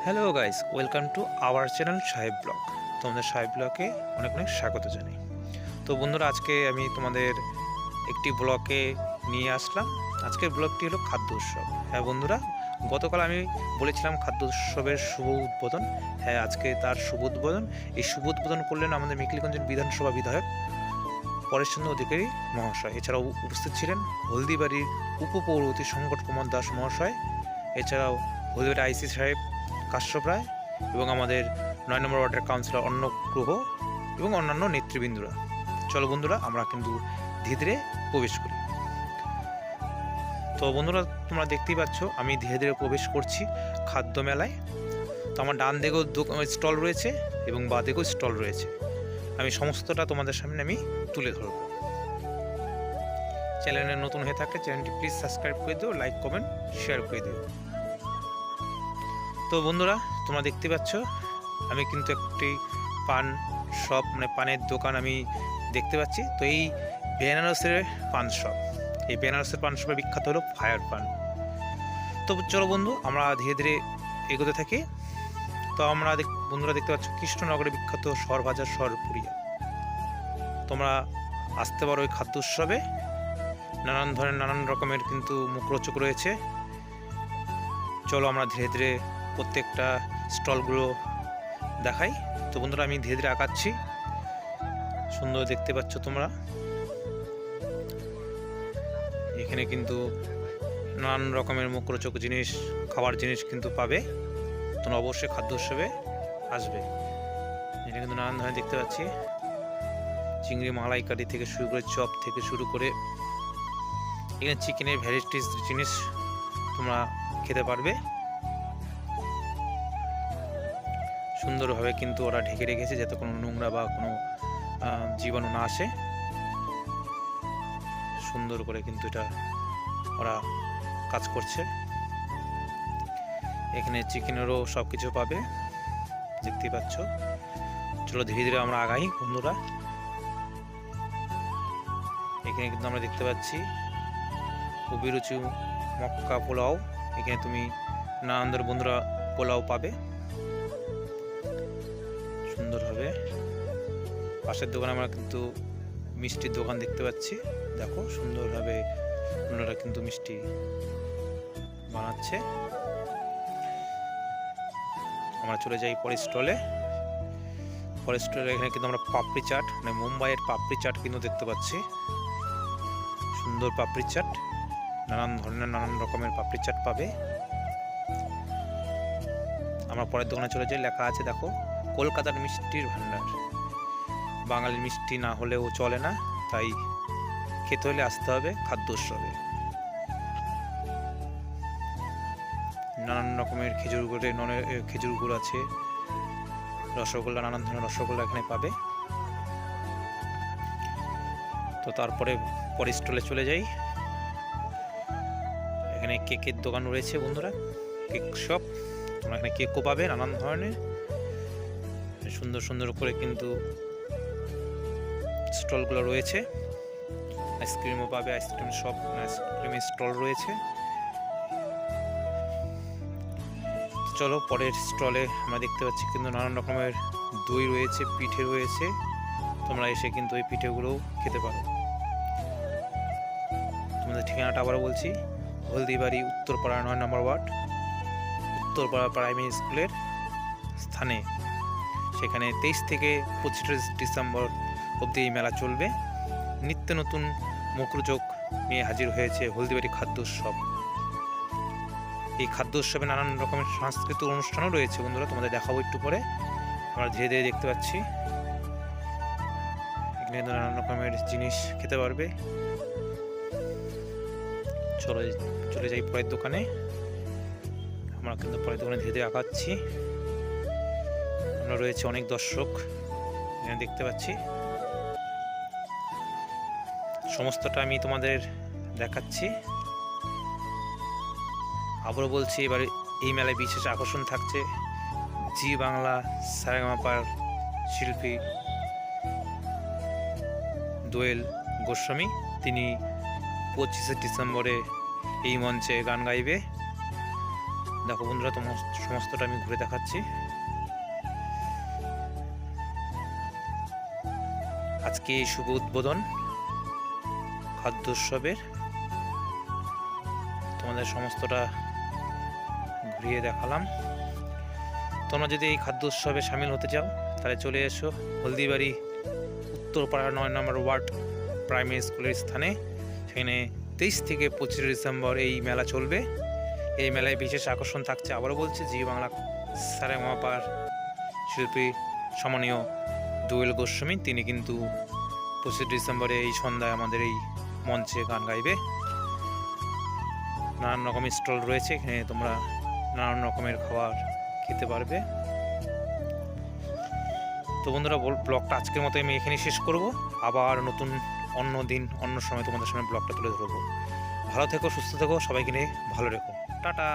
Hello guys, welcome to our channel সাহেব blog. তোমাদের সাহেব ব্লগে অনেক অনেক স্বাগত জানাই। তো বন্ধুরা, আজকে আমি তোমাদের একটি ব্লগে নিয়ে আসলাম। আজকের ব্লগটি হলো খাদ্য উৎসব। হ্যাঁ বন্ধুরা, গতকাল আমি বলেছিলাম খাদ্য উৎসবের শুভ উদ্বোধন। হ্যাঁ, আজকে তার শুভ উদ্বোধন। এই শুভ উদ্বোধন করলেন আমাদের মেখলিগঞ্জের বিধানসভা বিধায়ক পরেশচন্দ্র অধিকারী মহাশয়। এছাড়াও উপস্থিত ছিলেন হলদিবাড়ির উপপৌরপতি সংকট কুমার দাস মহাশয়। এছাড়াও হলদিবাড়ি আইসি সাহেব কাশ্যপ রায় এবং আমাদের ৯ নম্বর ওয়ার্ডের কাউন্সিলর অন্নগ্রহ এবং অন্যান্য নেতৃবৃন্দরা। চলো বন্ধুরা, আমরা কিন্তু ধীরে ধীরে প্রবেশ করি। তো বন্ধুরা, তোমরা দেখতেই পাচ্ছ আমি ধীরে ধীরে প্রবেশ করছি খাদ্য মেলায়। তো আমার ডান দিকেও স্টল রয়েছে এবং বাঁ দিকেও স্টল রয়েছে। আমি সমস্তটা তোমাদের সামনে আমি তুলে ধরব। চ্যানেলে নতুন হয়ে থাকলে চ্যানেলটি প্লিজ সাবস্ক্রাইব করে দিও, লাইক কমেন্ট শেয়ার করে দিও। তো বন্ধুরা, তোমরা দেখতে পাচ্ছ আমি কিন্তু একটি পান শপ, মানে পানের দোকান আমি দেখতে পাচ্ছি। তো এই বেনারসের পান শপ, এই বেনারসের পান শপের বিখ্যাত হলো ফায়ার পান। তো চলো বন্ধু, আমরা ধীরে ধীরে এগোতে থাকি। তো আমরা বন্ধুরা দেখতে পাচ্ছ কৃষ্ণনগরের বিখ্যাত সরভাজা সরপুরিয়া। তোমরা আসতে পারো ওই খাদ্য উৎসবে। নানান ধরনের নানান রকমের কিন্তু মুখরোচক রয়েছে। চলো আমরা ধীরে ধীরে প্রত্যেকটা স্টলগুলো দেখাই। তো বন্ধুরা, আমি ধীরে ধীরে আঁকাচ্ছি। সুন্দর দেখতে পাচ্ছ তোমরা, এখানে কিন্তু নানান রকমের মুখরোচক জিনিস, খাবার জিনিস কিন্তু পাবে। তোমরা অবশ্যই খাদ্য উৎসবে আসবে। এখানে কিন্তু নানান ধরনের দেখতে পাচ্ছি চিংড়ি মালাইকারি থেকে শুরু করে চপ থেকে শুরু করে এখানে চিকেনের ভ্যারাইটিস জিনিস তোমরা খেতে পারবে। সুন্দরভাবে কিন্তু ওরা ঢেকে রেখেছে যাতে কোনো নোংরা বা কোনো জীবাণু না আসে। সুন্দর করে কিন্তু এটা ওরা কাজ করছে। এখানে চিকেনেরও সব কিছু পাবে, দেখতেই পাচ্ছ। চলো ধীরে ধীরে আমরা আগাই বন্ধুরা। এখানে কিন্তু আমরা দেখতে পাচ্ছি অভিরুচি মক্কা পোলাও। এখানে তুমি নানান ধরনের বন্ধুরা পোলাও পাবে সুন্দরভাবে। পাশের দোকানে আমরা কিন্তু মিষ্টির দোকান দেখতে পাচ্ছি। দেখো সুন্দরভাবে ওনারা কিন্তু মিষ্টি বানাচ্ছে। আমরা চলে যাই পরের স্টলে। পরের স্টলে এখানে কিন্তু আমরা পাপড়ি চাট, মানে মুম্বাইয়ের পাপড়ি চাট কিন্তু দেখতে পাচ্ছি। সুন্দর পাপড়ি চাট, নানান ধরনের নানান রকমের পাপড়ি চাট পাবে। আমরা পরের দোকানে চলে যাই। লেখা আছে দেখো, কলকাতার মিষ্টির ভান্ডার। বাঙালির মিষ্টি না হলেও চলে না, তাই খেতে হলে আসতে হবে খাদ্য উৎসবে। নানান রকমের খেজুর গুড় আছে, রসগোল্লা, নানান ধরনের রসগোল্লা এখানে পাবে। তো তারপরে পরের স্টলে চলে যাই। এখানে কেকের দোকান রয়েছে বন্ধুরা, কেক শপ। তোমরা এখানে কেকও পাবে নানান ধরনের, সুন্দর সুন্দর করে কিন্তু স্টলগুলো রয়েছে। আইসক্রিমও পাবে, আইসক্রিম শপ, আইসক্রিমের স্টল রয়েছে। চলো পরের স্টলে আমরা দেখতে পাচ্ছি কিন্তু নানান রকমের দই রয়েছে, পিঠে রয়েছে। তোমরা এসে কিন্তু ওই পিঠেগুলোও খেতে পারো। তোমাদের ঠিকানাটা আবার বলছি, হলদিবাড়ি উত্তরপাড়া ৯ নম্বর ওয়ার্ড, উত্তরপাড়া প্রাইমারি স্কুলের স্থানে। সেখানে 23 থেকে 25 ডিসেম্বর অবধি এই মেলা চলবে। নিত্য নতুন মুখরোচক নিয়ে হাজির হয়েছে হলদিবাড়ি খাদ্য উৎসব। এই খাদ্য উৎসবে নানান রকমের সাংস্কৃতিক অনুষ্ঠানও রয়েছে বন্ধুরা, তোমাদের দেখাবো একটু পরে। আমরা ধীরে ধীরে দেখতে পাচ্ছি এখানে নানান রকমের জিনিস খেতে পারবে। চলে যাই পরের দোকানে। আমরা কিন্তু পরের দোকানে ধীরে ধীরে আগাচ্ছি। আমরা রয়েছে অনেক দর্শক এখানে দেখতে পাচ্ছি। সমস্তটা আমি তোমাদের দেখাচ্ছি। আবারও বলছি, এবার এই মেলায় বিশেষ আকর্ষণ থাকছে জি বাংলা সারেগামাপার শিল্পী দোয়েল গোস্বামী। তিনি 25 ডিসেম্বরে এই মঞ্চে গান গাইবে। দেখো বন্ধুরা, তোমার সমস্তটা আমি ঘুরে দেখাচ্ছি। আজকে এই শুভ উদ্বোধন খাদ্য উৎসবের, তোমাদের সমস্তটা ঘুরিয়ে দেখালাম। তোমরা যদি এই খাদ্য উৎসবে সামিল হতে চাও তাহলে চলে এসো হলদিবাড়ি উত্তরপাড়া 9 নম্বর ওয়ার্ড প্রাইমারি স্কুলের স্থানে। সেখানে 23 থেকে 25 ডিসেম্বর এই মেলা চলবে। এই মেলায় বিশেষ আকর্ষণ থাকছে, আবারও বলছি, জি বাংলা সারেগামাপার শিল্পী সম্মানীয় দোয়েল গোস্বামী, তিনি কিন্তু 25 ডিসেম্বরে এই সন্ধ্যায় আমাদের এই মঞ্চে গান গাইবে। নানান রকমের স্টল রয়েছে, এখানে তোমরা নানান রকমের খাবার খেতে পারবে। তো বন্ধুরা, ব্লগটা আজকের মতো আমি এখানেই শেষ করব। আবার নতুন অন্য দিন অন্য সময় তোমাদের সামনে ব্লগটা তুলে ধরবো। ভালো থেকো, সুস্থ থেকো, সবাইকে নিয়ে ভালো রেখো। টাটা।